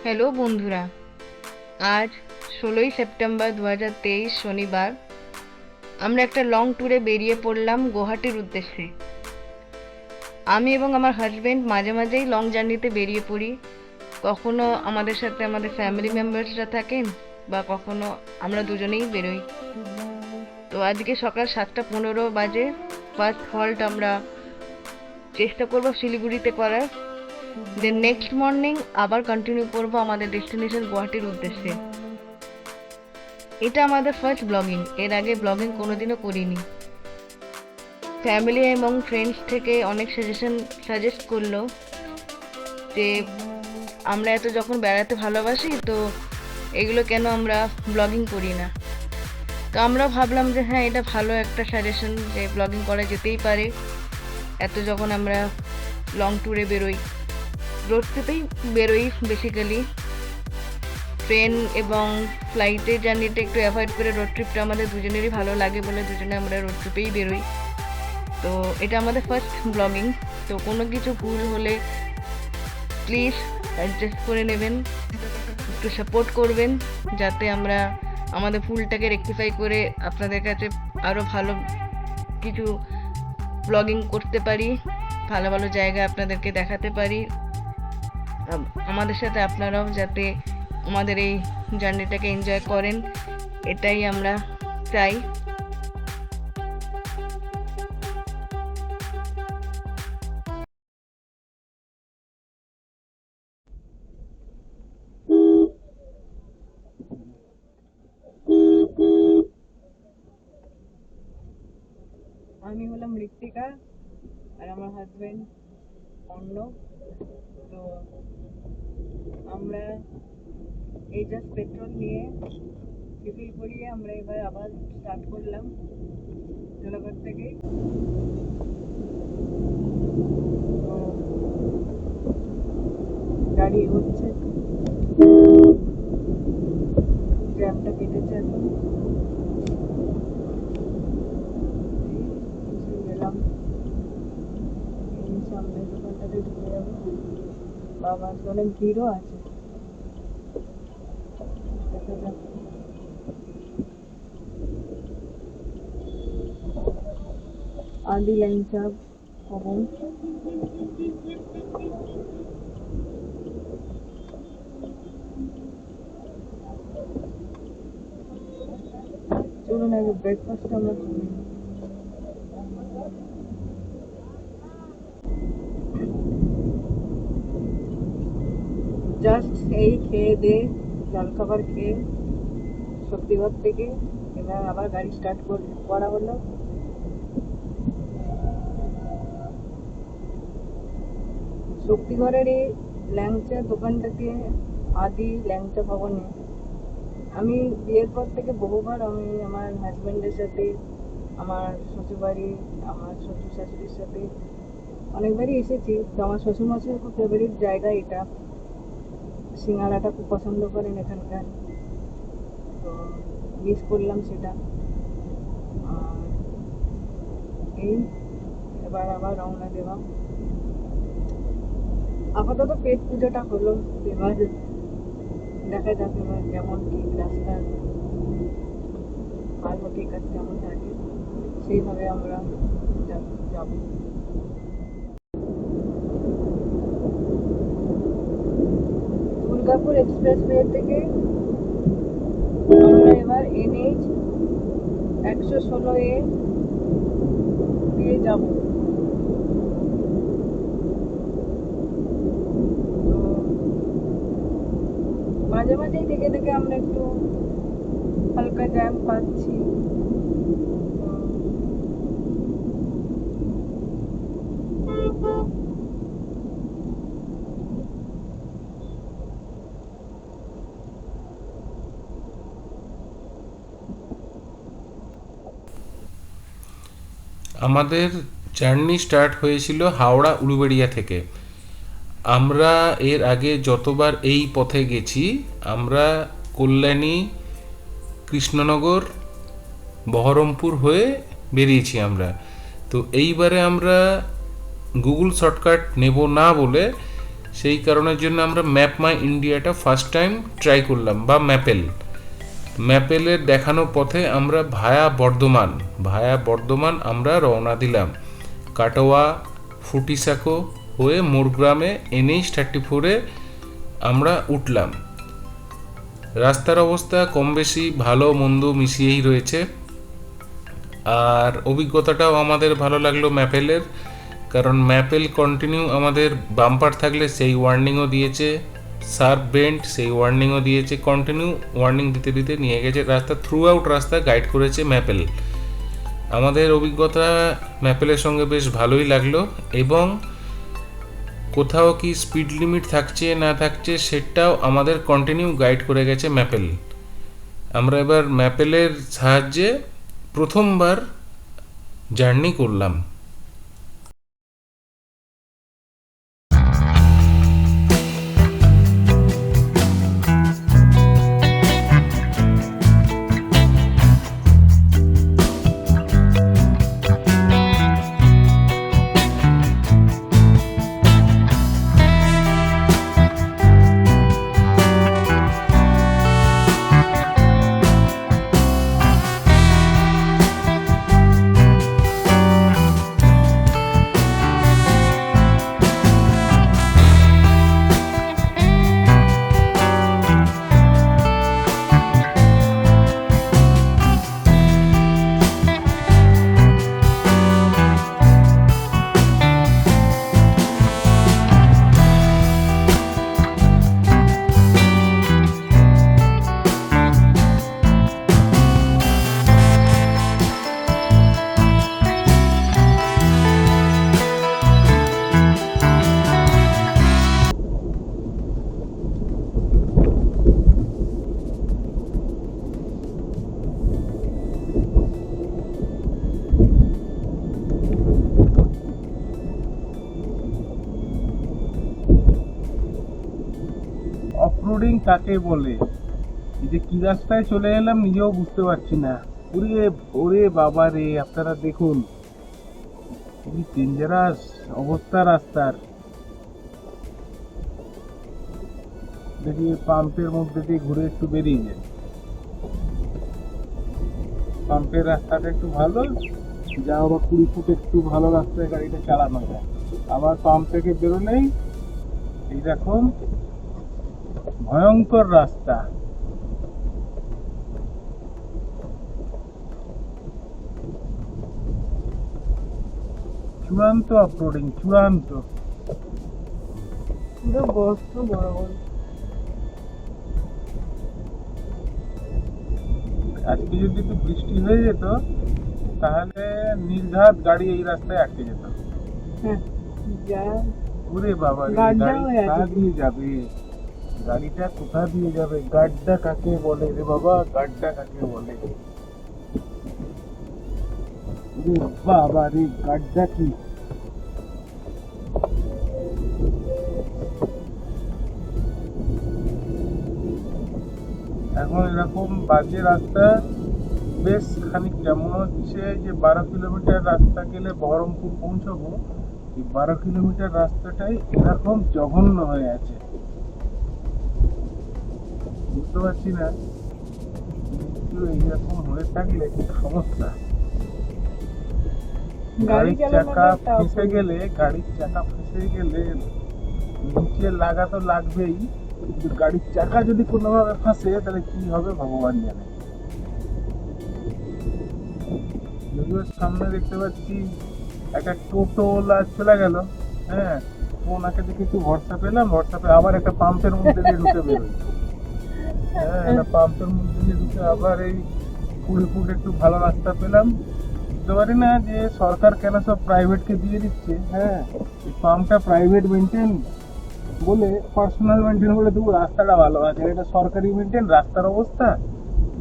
Hello বন্ধুরা, আজ 16ই September 2023 শনিবার আমরা একটা লং ট্যুরে বেরিয়ে পড়লাম গুয়াহাটির উদ্দেশ্যে। আমি এবং আমার হাজবেন্ড মাঝে মাঝেই লং জার্নিতে বেরিয়ে পড়ি। কখনো আমাদের সাথে আমাদের ফ্যামিলি মেম্বার্সরা থাকেন বা কখনো আমরা দুজনেই বেরোই। তো আজকে সকাল 7:15 বাজে ফার্স্ট হল্ট আমরা চেষ্টা করব শিলিগুড়িতে করার। দেন নেক্সট মর্নিং আবার কন্টিনিউ করব আমাদের ডেস্টিনেশন গুয়াহাটির উদ্দেশ্যে। এটা আমাদের ফার্স্ট ব্লগিং, এর আগে ব্লগিং কোনোদিনও করিনি। ফ্যামিলি এবং ফ্রেন্ডস থেকে অনেক সাজেস্ট করলো যে আমরা এত যখন বেড়াতে ভালোবাসি তো এগুলো কেন আমরা ব্লগিং করি না। তো আমরা ভাবলাম যে হ্যাঁ, এটা ভালো একটা সাজেশন যে ব্লগিং করা যেতেই পারে। এত যখন আমরা লং ট্যুরে বেরোই, রোড ট্রিপেই বেরোই বেসিক্যালি, ট্রেন এবং ফ্লাইটের জার্নিটা একটু অ্যাভয়েড করে রোড ট্রিপটা আমাদের দুজনেরই ভালো লাগে বলে দুজনে আমরা রোড ট্রিপেই বেরোই। তো এটা আমাদের ফার্স্ট ব্লগিং, তো কোনো কিছু ভুল হলে প্লিজ অ্যাডজাস্ট করে নেবেন, একটু সাপোর্ট করবেন যাতে আমরা আমাদের ভুলটাকে রেকটিফাই করে আপনাদের কাছে আরও ভালো কিছু ব্লগিং করতে পারি, ভালো ভালো জায়গা আপনাদেরকে দেখাতে পারি। আমাদের সাথে আপনারাও যাতে আমাদের এই জার্নিটাকে এনজয় করেন, এটাই আমরা চাই। আমি হলাম ঋত্বিকা আর আমার হাজবেন্ড অন্য। তো আমরা এই জাস্ট পেট্রোল নিয়ে রিফিল করিয়ে আমরা এবার আবার স্টার্ট করলাম জোলাঘাট থেকে। গাড়ি হচ্ছে, জ্যামটা কেটেছে এখন। গেলাম এই সামনের দোকানটাতে ঢুকে যাবো। বাবা, অনেক ভিড়ও আছে, দেখা যাক। आदि लाइन साहब कबूल চলুন আগে ব্রেকফাস্ট আমরা করি। জাস্ট এই খেয়ে দিয়ে জলখাবার খেয়ে শক্তিগড় থেকে এবার আবার গাড়ি স্টার্ট করা হলো। শক্তিগড়ের এই ল্যাংচা দোকানটাকে আদি ল্যাংচা ভবনে আমি বিয়ের পর থেকে বহুবার আমি আমার হাজব্যান্ডের সাথে, আমার শ্বশুরবাড়ি, আমার শ্বশুর শাশুড়ির সাথে অনেকবারই এসেছি। তো আমার শ্বশুরমশাইয়ের খুব ফেভারিট জায়গা এটা। সিঙ্গাড়াটা খুব পছন্দ করেন এখানকার, তো মিস করলাম সেটা। আর এই এবার আবার রওনা দেওয়া। আপাতত পেট পুজোটা হলো, এবার দেখা যাক এবার কেমন কি রাস্তা ভালো ঠিক আছে কেমন থাকে সেইভাবে আমরা যাব। দুর্গাপুর এক্সপ্রেসওয়ে থেকে আমরা এবার NH 116A দিয়ে যাব। তো মাঝে মাঝেই থেকে থেকে আমরা একটু হালকা জ্যাম পাচ্ছি। আমাদের জার্নি স্টার্ট হয়েছিল হাওড়া উলুবেড়িয়া থেকে। আমরা এর আগে যতবার এই পথে গেছি, আমরা কল্যাণী, কৃষ্ণনগর, বহরমপুর হয়ে বেরিয়েছি আমরা। তো এইবারে আমরা গুগল শর্টকাট নেব না বলে সেই কারণের জন্য আমরা ম্যাপ মাই ইন্ডিয়াটা ফার্স্ট টাইম ট্রাই করলাম, বা ম্যাপেলের দেখানো পথে আমরা ভায়া বর্ধমান আমরা রওনা দিলাম। কাটোয়া ফুটিসাঁকো হয়ে মোরগ্রামে NH-34-এ আমরা উঠলাম। রাস্তার অবস্থা কম বেশি ভালো মন্দ মিশিয়েই রয়েছে, আর অভিজ্ঞতাটাও আমাদের ভালো লাগলো ম্যাপেলের, কারণ ম্যাপেল কন্টিনিউ আমাদের বাম্পার থাকলে সেই ওয়ার্নিংও দিয়েছে, শার্প বেন্ড সেই ওয়ার্নিংও দিয়েছে, কন্টিনিউ ওয়ার্নিং দিতে দিতে নিয়ে গেছে রাস্তা, থ্রু আউট রাস্তা গাইড করেছে ম্যাপেল। আমাদের অভিজ্ঞতা ম্যাপেলের সঙ্গে বেশ ভালোই লাগলো, এবং কোথাও কি স্পিড লিমিট থাকছে না থাকছে সেটাও আমাদের কন্টিনিউ গাইড করে গেছে ম্যাপেল। আমরা এবার ম্যাপেলের সাহায্যে প্রথমবার জার্নি করলাম। অফরোডিং কাকে বলে, এই যে কি রাস্তায় চলে এলাম নিজেও বুঝতে পারছি না। ওরে বাবা রে, আপনারা দেখুন কি ডেঞ্জারাস অবস্থা রাস্তার। দেখি পাম্পের মধ্যে দিয়ে ঘুরে একটু বেরিয়ে যায়। পাম্পের রাস্তাটা একটু ভালো, যা আবার 20 ফুট একটু ভালো রাস্তায় গাড়িটা চালানো যায়। আবার পাম্প থেকে বেরোলেই এইরকম ভয়ঙ্কর রাস্তা। চূড়ান্ত অফরোডিং, চূড়ান্ত। আজকে যদি একটু বৃষ্টি হয়ে যেত তাহলে নির্ঘাত গাড়ি এই রাস্তায় আটকে যেত। ওরে বাবা রে, গাড়ি কোথা দিয়ে যাবে, গাড়িটা কোথা দিয়ে যাবে? গাড্ডা কাকে বলে রে বাবা, গাড্ডা কাকে বলে? ওরে বাবা রে, গাড্ডা কি? এখন এরকম বাজে রাস্তা বেশ খানিকটা মনে হচ্ছে যে 12 কিলোমিটার রাস্তা গেলে বহরমপুর পৌঁছাবো, এই 12 কিলোমিটার রাস্তাটাই এরকম জঘন্য হয়ে আছে। বুঝতে পারছি না এইরকম হয়ে থাকলে কি সমস্যা। গাড়ির চাকা ফেঁসে গেলে নিচে লাগা তো লাগবেই, কিন্তু গাড়ির চাকা যদি কোনোভাবে ফাঁসে তাহলে কি হবে ভগবান জানে। যদিও সামনে দেখতে পাচ্ছি একটা টোটোওয়ালা চলে গেল, হ্যাঁ, ওনাকে দেখে একটু ভরসা পেলাম। ভরসা পেয়ে আবার একটা পাম্পের মধ্যে দিয়ে ঢুকে বেরোই। হ্যাঁ, একটা পাম্পের মধ্যে দিয়ে ঢুকে আবার এই 20 ফুট একটু ভালো রাস্তা পেলাম। বুঝতে পারি না যে সরকার কেন সব প্রাইভেটকে দিয়ে দিচ্ছে। হ্যাঁ, এই পাম্পটা প্রাইভেট মেনটেন বলে, পার্সোনাল মেনটেন বলে তবু রাস্তাটা ভালো আছে, এটা সরকারি মেনটেন। রাস্তার অবস্থা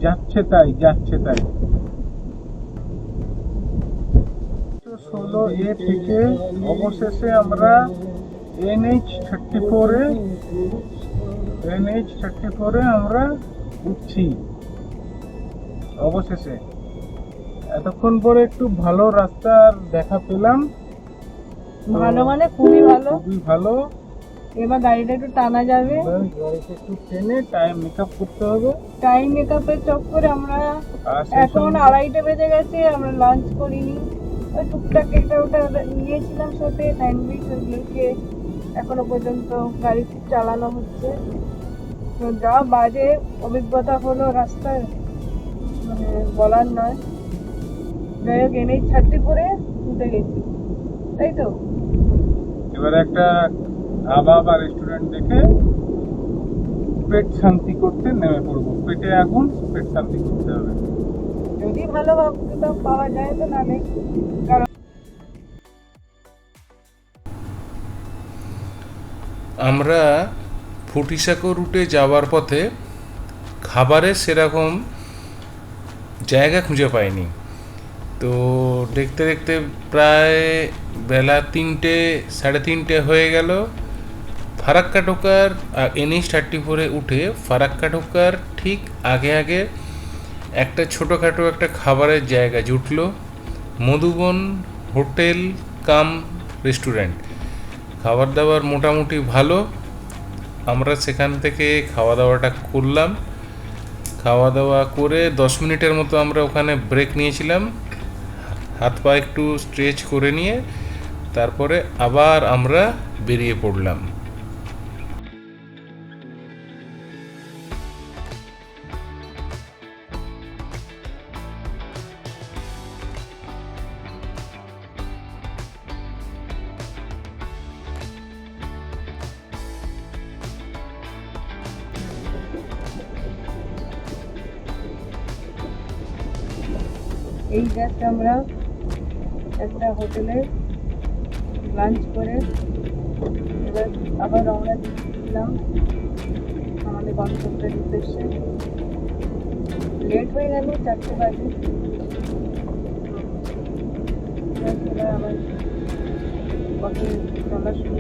যাচ্ছে তাই। 16A থেকে অবশেষে আমরা NH-34-এ আমরা উঠছি অবশেষে। এতক্ষণ পরে একটু ভালো রাস্তার দেখা পেলাম। ভালো মানে খুবই ভালো। এবার গাড়িটা একটু টানা যাবে। এবার গাড়িটা একটু টেনে টাইম মেকআপ করতে হবে। টাইম মেকআপের চক্করে আমরা আর সেই এখন সঙ্গে 2:30 বেজে গেছে, আমরা লাঞ্চ করিনি। ওই টুকটাক একটা ওটা নিয়েছিলাম সাথে স্যান্ডউইচ, ওইগুলোকে এখনো পর্যন্ত গাড়ি চালানো হচ্ছে। তো যা বাজে অভিজ্ঞতা হলো রাস্তায়, মানে বলার নয়। যাই হোক এনেই ছাড়তে পরে উঠে গেছি, তাই তো। এবার একটা ধাবা বা রেস্টুরেন্ট দেখে পেট শান্তি করতে নেমে পড়বো। পেটে আগুন, পেট শান্তি করতে হবে। যদি ভালো ভাবতাম পাওয়া যায় তো, নালে কারণ আমরা ফুটিসাঁকো রুটে যাওয়ার পথে খাবারের সেরকম জায়গা খুঁজে পাইনি। তো দেখতে দেখতে প্রায় বেলা 3টে 3:30 হয়ে গেল। ফারাক্কা ঢোকার NH-34 উঠে ফারাক্কা ঢোকার ঠিক আগে আগে একটা ছোটোখাটো একটা খাবারের জায়গা জুটলো, মধুবন হোটেল কাম রেস্টুরেন্ট। খাবার দাবার মোটামুটি ভালো। আমরা সেখান থেকে খাওয়া দাওয়াটা করলাম। খাওয়া দাওয়া করে 10 মিনিটের মতো আমরা ওখানে ব্রেক নিয়েছিলাম, হাত পা একটু স্ট্রেচ করে নিয়ে তারপরে আবার আমরা বেরিয়ে পড়লাম। এই জাস্ট আমরা একটা হোটেলে লাঞ্চ করে এবার আবার রওনা দিয়েছিলাম আমাদের গন্তব্যের উদ্দেশ্যে। লেট হয়ে গেল, 4টে বাজে। এবার আবার পথে চলা শুরু।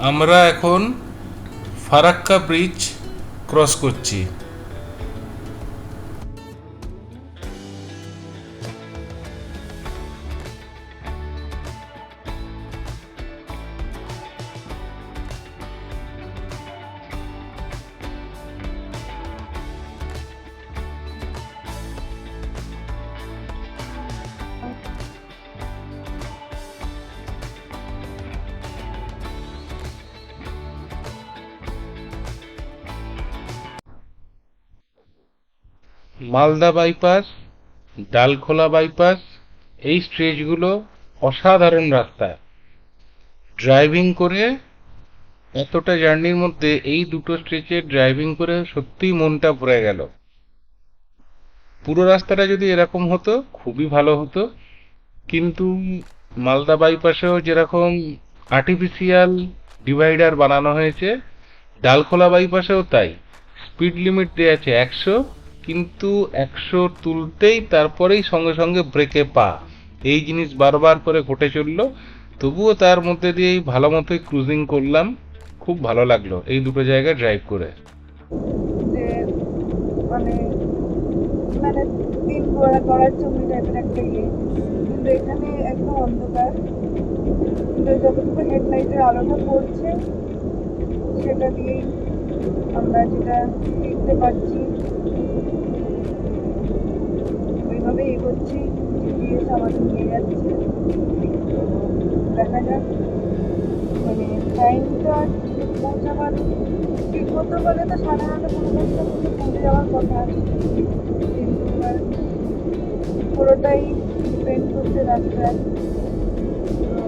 আমরা এখন ফারাক্কা ব্রিজ ক্রস করছি। মালদা বাইপাস, ডালখোলা বাইপাস, এই স্ট্রেচগুলো অসাধারণ রাস্তা। ড্রাইভিং করে এতটা জার্নির মধ্যে এই দুটো স্ট্রেচে ড্রাইভিং করে সত্যিই মনটা ভরে গেল। পুরো রাস্তাটা যদি এরকম হতো খুবই ভালো হতো, কিন্তু মালদা বাইপাসেও যেরকম আর্টিফিশিয়াল ডিভাইডার বানানো হয়েছে, ডালখোলা বাইপাসেও তাই। স্পিড লিমিট দেওয়া আছে 100, কিন্তু 100 তুলতেই তারপরেই সঙ্গে সঙ্গে ব্রেকে পা। এই জিনিস বারবার করে ঘটে চললো, তবুও তার মধ্যে দিয়েই ভালো মতোই ক্রুজিং করলাম। খুব ভালো লাগলো এই দুটো জায়গায় ড্রাইভ করে। যে মানে মানে দিন করার জমি টাইপের একটা ইয়ে, কিন্তু এখানে একদম অন্ধকার। কিন্তু যতটুকু হেডলাইটের আলোটা পড়ছে সেটা দিয়েই আমরা যেটা দেখতে পাচ্ছি ওইভাবে এগোচ্ছি। জিপিএস আমাদের নিয়ে যাচ্ছে, দেখা যাক। মানে টাইমটা পৌঁছাবার ঠিক মতো বলে তো 9:30 পৌঁছে যাওয়ার কথা, কিন্তু এবার পুরোটাই ডিপেন্ড করছে রাস্তায়। তো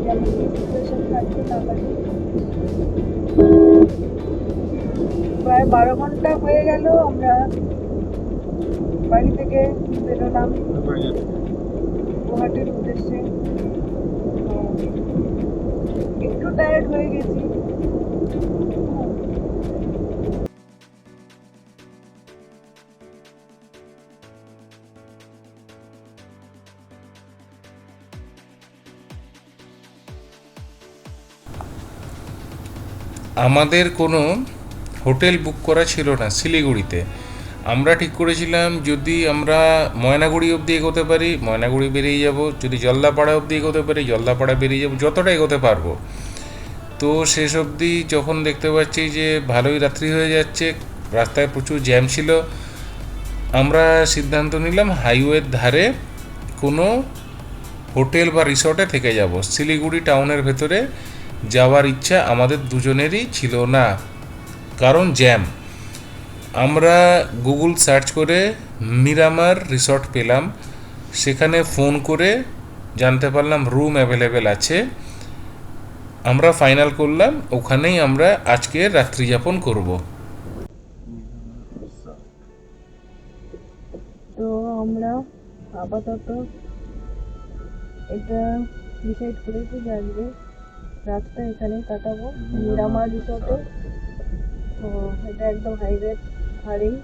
যেমন সিচুয়েশন থাকছে তার প্রায় 12 ঘন্টা হয়ে গেল আমরা বাড়ি থেকে বেরোলাম গুয়াহাটির উদ্দেশ্যে। তো একটু টায়ার্ড হয়ে গেছি। আমাদের কোনো হোটেল বুক করা ছিল না শিলিগুড়িতে। আমরা ঠিক করেছিলাম যদি আমরা ময়নাগুড়ি অবধি এগোতে পারি ময়নাগুড়ি বেরিয়ে যাব, যদি জলদাপাড়া অবধি এগোতে পারি জলদাপাড়া বেরিয়ে যাব, যতটা এগোতে পারবো। তো শেষ অবধি যখন দেখতে পাচ্ছি যে ভালোই রাত্রি হয়ে যাচ্ছে, রাস্তায় প্রচুর জ্যাম ছিল, আমরা সিদ্ধান্ত নিলাম হাইওয়ের ধারে কোনো হোটেল বা রিসর্টে থেকে যাব। শিলিগুড়ি টাউনের ভেতরে যাওয়ার ইচ্ছা আমাদের দুজনেরই ছিল না, কারণ জ্যাম। আমরা গুগল সার্চ করে মিরামার রিসর্ট পেলাম, সেখানে ফোন করে জানতে পারলাম রুম অ্যাভেলেবেল আছে। আমরা ফাইনাল করলাম ওখানেই আমরা আজকে রাত্রিযাপন করব। তো আমরা আপাতত এটা ডিসাইড করেছি যে আজকে রাতটা এখানেই কাটাবো মিরামার রিসর্টে। তো এটা একদম হাইওয়ে ধারেই।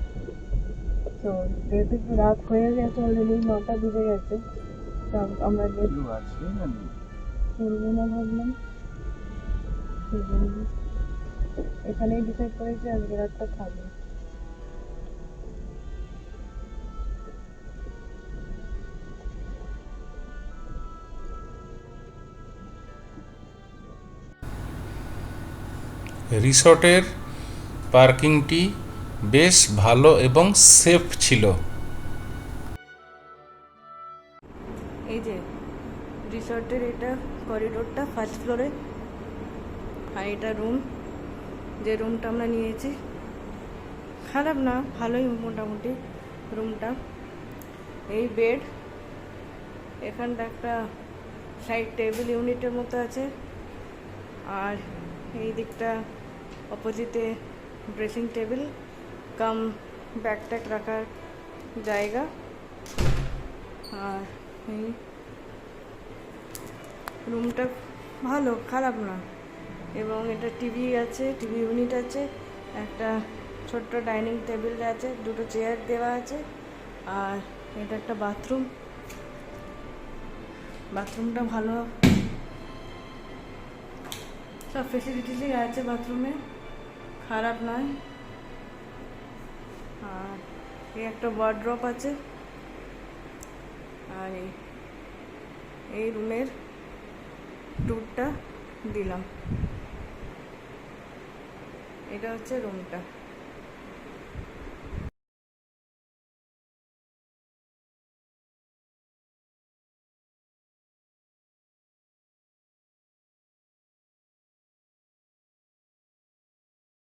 তো যেহেতু একটু রাত হয়ে গেছে, অলরেডি 9টা বেজে গেছে, তো আমরা লেট করবো না ভাবলাম, সেই জন্য এখানেই ডিসাইড করেছি আজকে রাতটা থাকবো। রিসর্টের পার্কিংটি বেশ ভালো এবং সেফ ছিল। এই যে রিসর্টের এটা করিডোরটা ফার্স্ট ফ্লোরে, আর এটা রুম, যে রুমটা আমরা নিয়েছি। খারাপ না, ভালোই মোটামুটি রুমটা। এই বেড, এখানটা একটা সাইড টেবিল ইউনিটের মতো আছে, আর এই দিকটা অপোজিটে ড্রেসিং টেবিল কাম ব্যাগ ট্যাগ রাখার জায়গা। আর এই রুমটা ভালো, খারাপ না। এবং এটা টিভি আছে, টিভি ইউনিট আছে, একটা ছোট্ট ডাইনিং টেবিল আছে, দুটো চেয়ার দেওয়া আছে, আর এটা একটা বাথরুম। বাথরুমটা ভালো, সব ফেসিলিটিসই আছে বাথরুমে, খারাপ নয়। আর এই একটা ওয়ার্ড্রপ আছে। আর এই রুমের ট্যুরটা দিলাম। এটা হচ্ছে রুমটা।